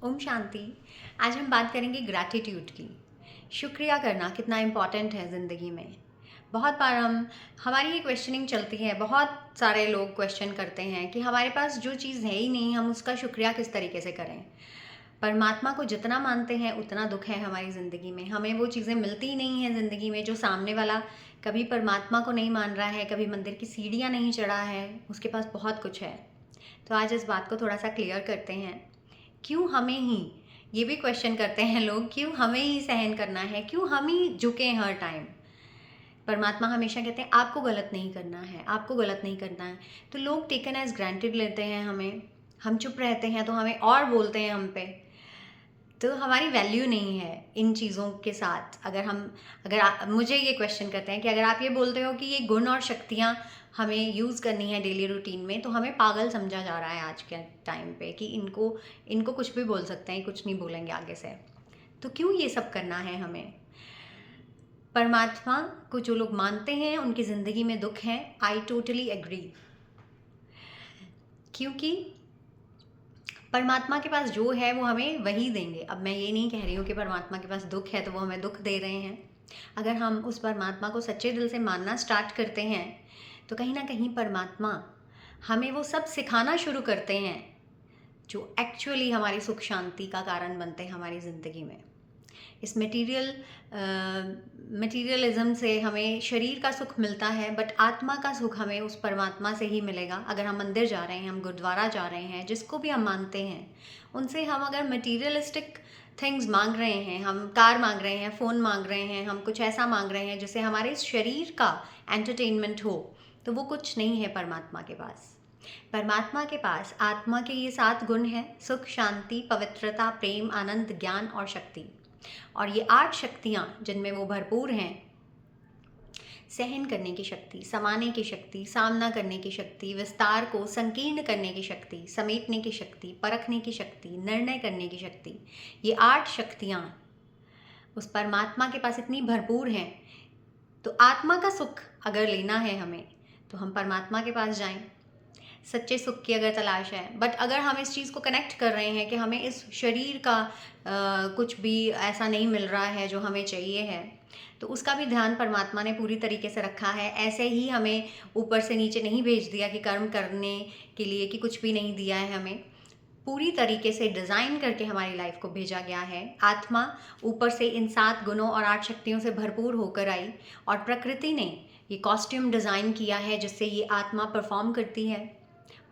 ओम शांति। आज हम बात करेंगे ग्रैटिट्यूड की। शुक्रिया करना कितना इम्पॉर्टेंट है ज़िंदगी में। बहुत बार हमारी ये क्वेश्चनिंग चलती है, बहुत सारे लोग क्वेश्चन करते हैं कि हमारे पास जो चीज़ है ही नहीं, हम उसका शुक्रिया किस तरीके से करें। परमात्मा को जितना मानते हैं उतना दुख है हमारी ज़िंदगी में। हमें वो चीज़ें मिलती ही नहीं हैं ज़िंदगी में जो सामने वाला कभी परमात्मा को नहीं मान रहा है, कभी मंदिर की सीढ़ियाँ नहीं चढ़ा है, उसके पास बहुत कुछ है। तो आज इस बात को थोड़ा सा क्लियर करते हैं। क्यों हमें ही, ये भी क्वेश्चन करते हैं लोग, क्यों हमें ही सहन करना है, क्यों हम ही झुके हर टाइम। परमात्मा हमेशा कहते हैं आपको गलत नहीं करना है, आपको गलत नहीं करना है। तो लोग टेकन एज ग्रांटेड लेते हैं हमें, हम चुप रहते हैं तो हमें और बोलते हैं हम पे। तो हमारी वैल्यू नहीं है इन चीज़ों के साथ। मुझे ये क्वेश्चन करते हैं कि अगर आप ये बोलते हो कि ये गुण और शक्तियाँ हमें यूज़ करनी है डेली रूटीन में, तो हमें पागल समझा जा रहा है आज के टाइम पे कि इनको इनको कुछ भी बोल सकते हैं, कुछ नहीं बोलेंगे आगे से। तो क्यों ये सब करना है हमें। परमात्मा को जो लोग मानते हैं उनकी ज़िंदगी में दुख है। आई टोटली एग्री, क्योंकि परमात्मा के पास जो है वो हमें वही देंगे। अब मैं ये नहीं कह रही हूँ कि परमात्मा के पास दुख है तो वो हमें दुख दे रहे हैं। अगर हम उस परमात्मा को सच्चे दिल से मानना स्टार्ट करते हैं तो कहीं ना कहीं परमात्मा हमें वो सब सिखाना शुरू करते हैं जो एक्चुअली हमारी सुख शांति का कारण बनते हैं हमारी ज़िंदगी में। इस मटीरियलिज्म से हमें शरीर का सुख मिलता है, बट आत्मा का सुख हमें उस परमात्मा से ही मिलेगा। अगर हम मंदिर जा रहे हैं, हम गुरुद्वारा जा रहे हैं, जिसको भी हम मानते हैं, उनसे हम अगर मटीरियलिस्टिक थिंग्स मांग रहे हैं, हम कार मांग रहे हैं, फ़ोन मांग रहे हैं, हम कुछ ऐसा मांग रहे हैं जिससे हमारे शरीर का एंटरटेनमेंट हो, तो वो कुछ नहीं है परमात्मा के पास। परमात्मा के पास आत्मा के ये 7 गुण हैं: सुख, शांति, पवित्रता, प्रेम, आनंद, ज्ञान और शक्ति। और ये 8 शक्तियाँ जिनमें वो भरपूर हैं: सहन करने की शक्ति, समाने की शक्ति, सामना करने की शक्ति, विस्तार को संकीर्ण करने की शक्ति, समेटने की शक्ति, परखने की शक्ति, निर्णय करने की शक्ति। ये 8 शक्तियाँ उस परमात्मा के पास इतनी भरपूर हैं। तो आत्मा का सुख अगर लेना है हमें, तो हम परमात्मा के पास जाएं। सच्चे सुख की अगर तलाश है, बट अगर हम इस चीज़ को कनेक्ट कर रहे हैं कि हमें इस शरीर का कुछ भी ऐसा नहीं मिल रहा है जो हमें चाहिए है, तो उसका भी ध्यान परमात्मा ने पूरी तरीके से रखा है। ऐसे ही हमें ऊपर से नीचे नहीं भेज दिया कि कर्म करने के लिए, कि कुछ भी नहीं दिया है हमें। पूरी तरीके से डिज़ाइन करके हमारी लाइफ को भेजा गया है। आत्मा ऊपर से इन 7 गुणों और 8 शक्तियों से भरपूर होकर आई, और प्रकृति ने ये कॉस्ट्यूम डिज़ाइन किया है जिससे ये आत्मा परफॉर्म करती है।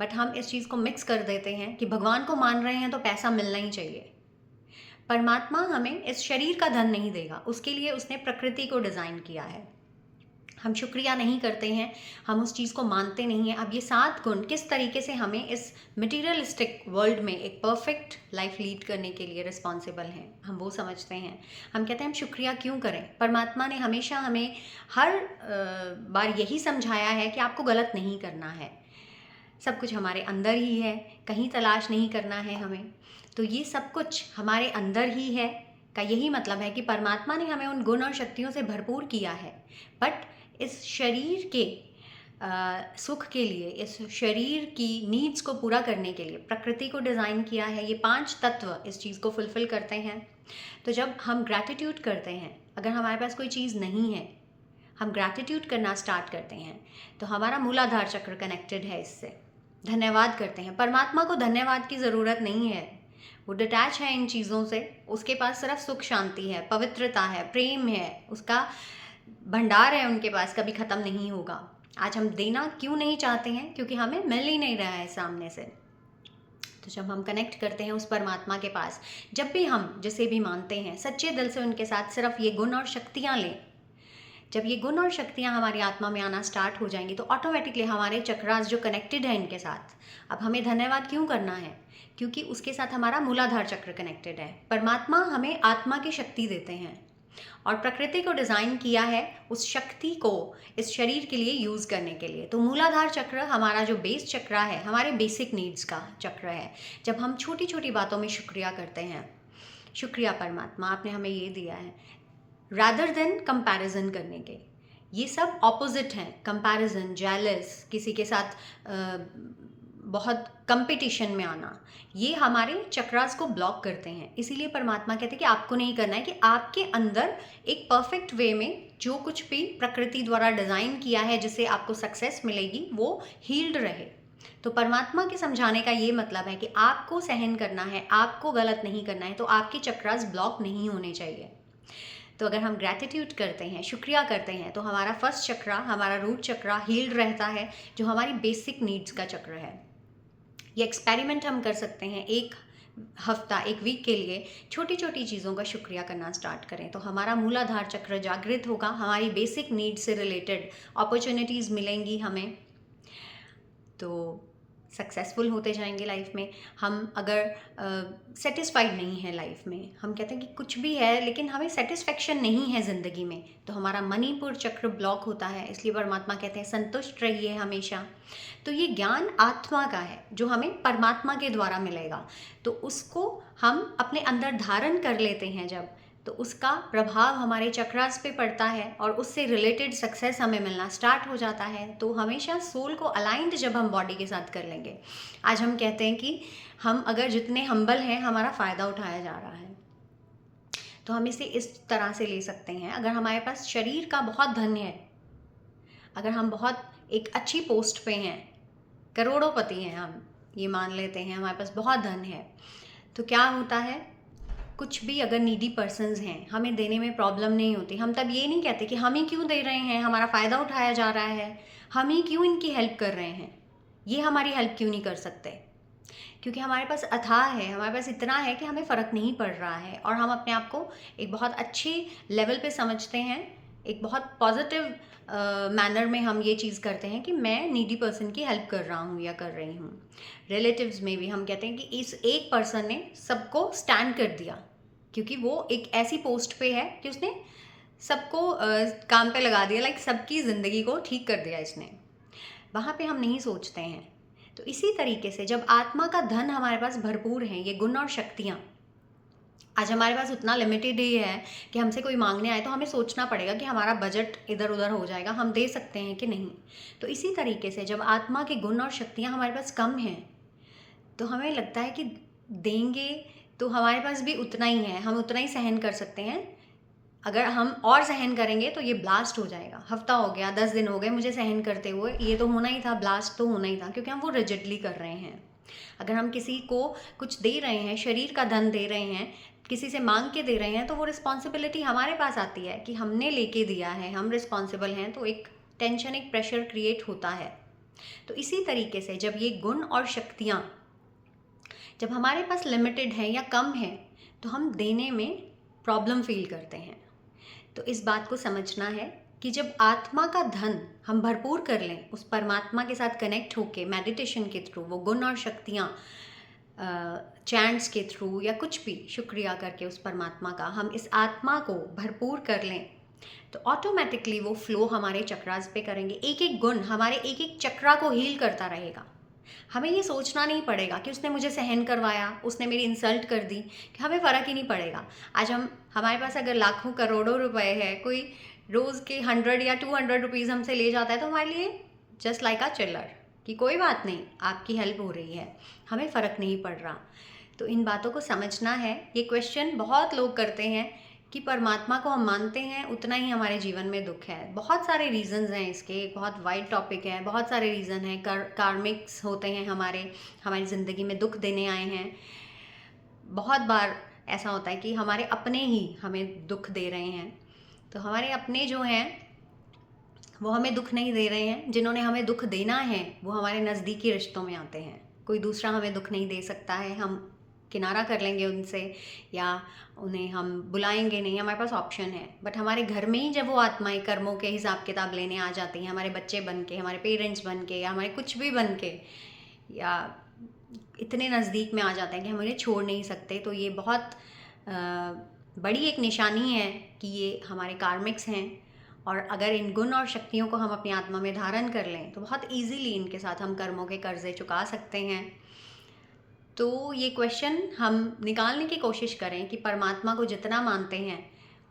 बट हम इस चीज़ को मिक्स कर देते हैं कि भगवान को मान रहे हैं तो पैसा मिलना ही चाहिए। परमात्मा हमें इस शरीर का धन नहीं देगा, उसके लिए उसने प्रकृति को डिज़ाइन किया है। हम शुक्रिया नहीं करते हैं, हम उस चीज़ को मानते नहीं हैं। अब ये 7 गुण किस तरीके से हमें इस मटीरियलिस्टिक वर्ल्ड में एक परफेक्ट लाइफ लीड करने के लिए रिस्पॉन्सिबल हैं, हम वो समझते हैं। हम कहते हैं हम शुक्रिया क्यों करें। परमात्मा ने हमेशा हमें हर बार यही समझाया है कि आपको गलत नहीं करना है, सब कुछ हमारे अंदर ही है, कहीं तलाश नहीं करना है हमें। तो ये सब कुछ हमारे अंदर ही है का यही मतलब है कि परमात्मा ने हमें उन गुण और शक्तियों से भरपूर किया है। बट इस शरीर के सुख के लिए, इस शरीर की नीड्स को पूरा करने के लिए प्रकृति को डिज़ाइन किया है। ये 5 तत्व इस चीज़ को फुलफ़िल करते हैं। तो जब हम ग्रैटिट्यूड करते हैं, अगर हमारे पास कोई चीज़ नहीं है, हम ग्रैटिट्यूड करना स्टार्ट करते हैं, तो हमारा मूलाधार चक्र कनेक्टेड है इससे। धन्यवाद करते हैं। परमात्मा को धन्यवाद की ज़रूरत नहीं है, वो डिटैच है इन चीज़ों से। उसके पास सिर्फ सुख शांति है, पवित्रता है, प्रेम है, उसका भंडार है उनके पास, कभी ख़त्म नहीं होगा। आज हम देना क्यों नहीं चाहते हैं? क्योंकि हमें मिल ही नहीं रहा है सामने से। तो जब हम कनेक्ट करते हैं उस परमात्मा के पास, जब भी हम जिसे भी मानते हैं, सच्चे दिल से उनके साथ सिर्फ ये गुण और शक्तियाँ लें, जब ये गुण और शक्तियाँ हमारी आत्मा में आना स्टार्ट हो जाएंगी, तो ऑटोमेटिकली हमारे चक्रास जो कनेक्टेड है इनके साथ, अब हमें धन्यवाद क्यों करना है? क्योंकि उसके साथ हमारा मूलाधार चक्र कनेक्टेड है। परमात्मा हमें आत्मा की शक्ति देते हैं, और प्रकृति को डिज़ाइन किया है उस शक्ति को इस शरीर के लिए यूज़ करने के लिए। तो मूलाधार चक्र हमारा जो बेस चक्र है, हमारे बेसिक नीड्स का चक्र है। जब हम छोटी छोटी बातों में शुक्रिया करते हैं, शुक्रिया परमात्मा आपने हमें ये दिया है, रादर देन कंपैरिजन करने के। ये सब ऑपोजिट हैं, कंपैरिजन, जेलस, किसी के साथ बहुत कंपटीशन में आना, ये हमारे चक्रास को ब्लॉक करते हैं। इसीलिए परमात्मा कहते हैं कि आपको नहीं करना है, कि आपके अंदर एक परफेक्ट वे में जो कुछ भी प्रकृति द्वारा डिज़ाइन किया है जिससे आपको सक्सेस मिलेगी वो हील्ड रहे। तो परमात्मा के समझाने का ये मतलब है कि आपको सहन करना है, आपको गलत नहीं करना है, तो आपके चक्रास ब्लॉक नहीं होने चाहिए। तो अगर हम ग्रैटिट्यूड करते हैं, शुक्रिया करते हैं, तो हमारा फर्स्ट चक्रा, हमारा रूट चक्रा हील्ड रहता है, जो हमारी बेसिक नीड्स का चक्र है। ये एक्सपेरिमेंट हम कर सकते हैं, एक हफ्ता, एक वीक के लिए छोटी छोटी चीज़ों का शुक्रिया करना स्टार्ट करें, तो हमारा मूलाधार चक्र जागृत होगा, हमारी बेसिक नीड्स से रिलेटेड अपॉर्चुनिटीज़ मिलेंगी हमें, तो सक्सेसफुल होते जाएंगे लाइफ में। हम अगर सेटिस्फाइड नहीं है लाइफ में, हम कहते हैं कि कुछ भी है लेकिन हमें सेटिस्फेक्शन नहीं है ज़िंदगी में, तो हमारा मणिपुर चक्र ब्लॉक होता है। इसलिए परमात्मा कहते हैं संतुष्ट रहिए हमेशा। तो ये ज्ञान आत्मा का है जो हमें परमात्मा के द्वारा मिलेगा, तो उसको हम अपने अंदर धारण कर लेते हैं जब, तो उसका प्रभाव हमारे चक्रास पे पड़ता है और उससे रिलेटेड सक्सेस हमें मिलना स्टार्ट हो जाता है। तो हमेशा सोल को अलाइंड जब हम बॉडी के साथ कर लेंगे, आज हम कहते हैं कि हम अगर जितने हम्बल हैं हमारा फ़ायदा उठाया जा रहा है, तो हम इसे इस तरह से ले सकते हैं। अगर हमारे पास शरीर का बहुत धन है, अगर हम बहुत एक अच्छी पोस्ट पे हैं, करोड़ोंपति हैं, हम ये मान लेते हैं हमारे पास बहुत धन है, तो क्या होता है, कुछ भी अगर नीडी पर्सन्स हैं, हमें देने में प्रॉब्लम नहीं होती। हम तब ये नहीं कहते कि हम ही क्यों दे रहे हैं, हमारा फ़ायदा उठाया जा रहा है, हम ही क्यों इनकी हेल्प कर रहे हैं, ये हमारी हेल्प क्यों नहीं कर सकते, क्योंकि हमारे पास अथाह है, हमारे पास इतना है कि हमें फ़र्क नहीं पड़ रहा है और हम अपने आप को एक बहुत अच्छे लेवल पे समझते हैं, एक बहुत पॉजिटिव मैनर में हम ये चीज़ करते हैं कि मैं नीडी पर्सन की हेल्प कर रहा हूँ या कर रही हूँ। रिलेटिव्स में भी हम कहते हैं कि इस एक पर्सन ने सबको स्टैंड कर दिया, क्योंकि वो एक ऐसी पोस्ट पे है कि उसने सबको काम पे लगा दिया, लाइक सबकी ज़िंदगी को ठीक कर दिया इसने। वहाँ पे हम नहीं सोचते हैं। तो इसी तरीके से जब आत्मा का धन हमारे पास भरपूर है, ये गुण और शक्तियाँ, आज हमारे पास उतना लिमिटेड ही है कि हमसे कोई मांगने आए तो हमें सोचना पड़ेगा कि हमारा बजट इधर उधर हो जाएगा, हम दे सकते हैं कि नहीं। तो इसी तरीके से जब आत्मा के गुण और शक्तियाँ हमारे पास कम हैं, तो हमें लगता है कि देंगे तो हमारे पास भी उतना ही है, हम उतना ही सहन कर सकते हैं। अगर हम और सहन करेंगे तो ये ब्लास्ट हो जाएगा। हफ्ता हो गया, 10 दिन हो गए मुझे सहन करते हुए, ये तो होना ही था, ब्लास्ट तो होना ही था, क्योंकि हम वो रिजिडली कर रहे हैं। अगर हम किसी को कुछ दे रहे हैं, शरीर का धन दे रहे हैं, किसी से मांग के दे रहे हैं, तो वो रिस्पॉन्सिबिलिटी हमारे पास आती है कि हमने लेके दिया है, हम रिस्पॉन्सिबल हैं, तो एक टेंशन, एक प्रेशर क्रिएट होता है। तो इसी तरीके से जब ये गुण और शक्तियाँ जब हमारे पास लिमिटेड है या कम है, तो हम देने में प्रॉब्लम फील करते हैं। तो इस बात को समझना है कि जब आत्मा का धन हम भरपूर कर लें, उस परमात्मा के साथ कनेक्ट होके मेडिटेशन के थ्रू, वो गुण और शक्तियाँ चैंट्स के थ्रू या कुछ भी शुक्रिया करके उस परमात्मा का हम इस आत्मा को भरपूर कर लें, तो ऑटोमेटिकली वो फ्लो हमारे चक्रास पे करेंगे। एक एक गुण हमारे एक एक चक्रा को हील करता रहेगा। हमें ये सोचना नहीं पड़ेगा कि उसने मुझे सहन करवाया, उसने मेरी इंसल्ट कर दी, कि हमें फ़र्क ही नहीं पड़ेगा। आज हमारे पास अगर लाखों करोड़ों रुपए है, कोई रोज़ के 100 या 200 रुपीज़ हमसे ले जाता है, तो हमारे लिए जस्ट लाइक अ चिल्लर, कि कोई बात नहीं, आपकी हेल्प हो रही है, हमें फ़र्क नहीं पड़ रहा। तो इन बातों को समझना है। ये क्वेश्चन बहुत लोग करते हैं कि परमात्मा को हम मानते हैं, उतना ही हमारे जीवन में दुख है। बहुत सारे रीज़न्स हैं इसके, एक बहुत वाइड टॉपिक है, बहुत सारे रीज़न हैं। कार्मिक्स होते हैं हमारी ज़िंदगी में दुख देने आए हैं। बहुत बार ऐसा होता है कि हमारे अपने ही हमें दुख दे रहे हैं। तो हमारे अपने जो हैं वो हमें दुख नहीं दे रहे हैं, जिन्होंने हमें दुख देना है वो हमारे नज़दीकी रिश्तों में आते हैं। कोई दूसरा हमें दुख नहीं दे सकता है। हम किनारा कर लेंगे उनसे या उन्हें हम बुलाएंगे नहीं, हमारे पास ऑप्शन है। बट हमारे घर में ही जब वो आत्माएं कर्मों के हिसाब किताब लेने आ जाती हैं, हमारे बच्चे बन के, हमारे पेरेंट्स बन के, या हमारे कुछ भी बन के, या इतने नज़दीक में आ जाते हैं कि हम उन्हें छोड़ नहीं सकते, तो ये बहुत बड़ी एक निशानी है कि ये हमारे कार्मिक्स हैं। और अगर इन गुण और शक्तियों को हम अपनी आत्मा में धारण कर लें तो बहुत इजीली इनके साथ हम कर्मों के कर्जे चुका सकते हैं। तो ये क्वेश्चन हम निकालने की कोशिश करें कि परमात्मा को जितना मानते हैं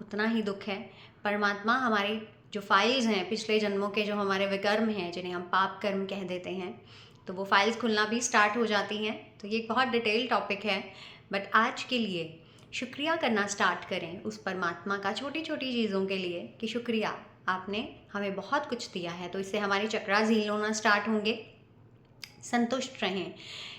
उतना ही दुख है। परमात्मा हमारी जो फाइल्स हैं पिछले जन्मों के, जो हमारे विकर्म हैं, जिन्हें हम पाप कर्म कह देते हैं, तो वो फाइल्स खुलना भी स्टार्ट हो जाती हैं। तो ये एक बहुत डिटेल टॉपिक है, बट आज के लिए शुक्रिया करना स्टार्ट करें उस परमात्मा का छोटी छोटी चीज़ों के लिए कि शुक्रिया, आपने हमें बहुत कुछ दिया है। तो इससे हमारे चक्रास हील होना स्टार्ट होंगे। संतुष्ट रहें,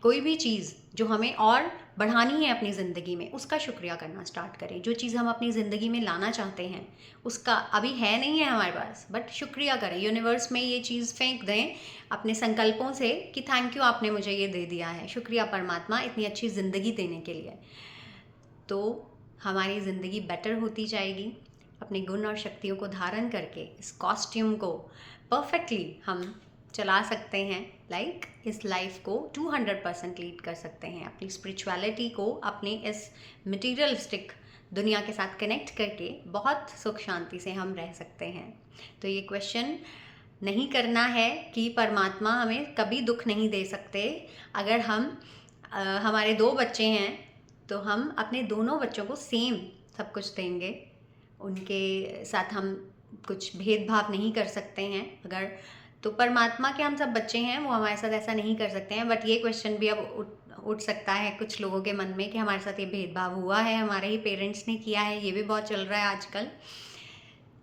कोई भी चीज़ जो हमें और बढ़ानी है अपनी ज़िंदगी में, उसका शुक्रिया करना स्टार्ट करें। जो चीज़ हम अपनी ज़िंदगी में लाना चाहते हैं उसका अभी है नहीं है हमारे पास, बट शुक्रिया करें, यूनिवर्स में ये चीज़ फेंक दें अपने संकल्पों से कि थैंक यू, आपने मुझे ये दे दिया है, शुक्रिया परमात्मा इतनी अच्छी ज़िंदगी देने के लिए। तो हमारी ज़िंदगी बेटर होती जाएगी। अपने गुण और शक्तियों को धारण करके इस कॉस्ट्यूम को परफेक्टली हम चला सकते हैं। लाइक इस लाइफ को 200% लीड कर सकते हैं। अपनी स्पिरिचुअलिटी को अपने इस मटीरियलिस्टिक दुनिया के साथ कनेक्ट करके बहुत सुख शांति से हम रह सकते हैं। तो ये क्वेश्चन नहीं करना है कि परमात्मा हमें कभी दुख नहीं दे सकते। अगर हमारे 2 बच्चे हैं तो हम अपने दोनों बच्चों को सेम सब कुछ देंगे, उनके साथ हम कुछ भेदभाव नहीं कर सकते हैं। अगर तो परमात्मा के हम सब बच्चे हैं, वो हमारे साथ ऐसा नहीं कर सकते हैं। बट ये क्वेश्चन भी अब उठ सकता है कुछ लोगों के मन में कि हमारे साथ ये भेदभाव हुआ है, हमारे ही पेरेंट्स ने किया है, ये भी बहुत चल रहा है आजकल।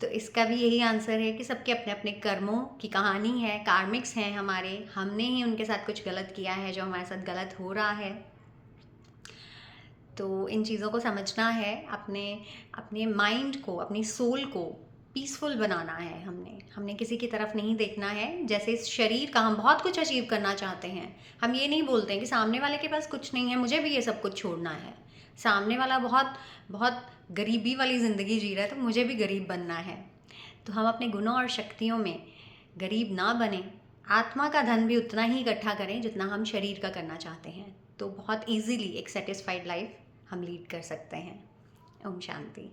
तो इसका भी यही आंसर है कि सबके अपने अपने कर्मों की कहानी है, कार्मिक्स हैं हमारे, हमने ही उनके साथ कुछ गलत किया है जो हमारे साथ गलत हो रहा है। तो इन चीज़ों को समझना है, अपने अपने माइंड को, अपनी सोल को पीसफुल बनाना है। हमने किसी की तरफ नहीं देखना है। जैसे इस शरीर का हम बहुत कुछ अचीव करना चाहते हैं, हम ये नहीं बोलते हैं कि सामने वाले के पास कुछ नहीं है, मुझे भी ये सब कुछ छोड़ना है। सामने वाला बहुत बहुत गरीबी वाली ज़िंदगी जी रहा है, तो मुझे भी गरीब बनना है। तो हम अपने गुणों और शक्तियों में गरीब ना बने, आत्मा का धन भी उतना ही इकट्ठा करें जितना हम शरीर का करना चाहते हैं। तो बहुत ईजीली एक सेटिस्फाइड लाइफ हम लीड कर सकते हैं। ओम शांति।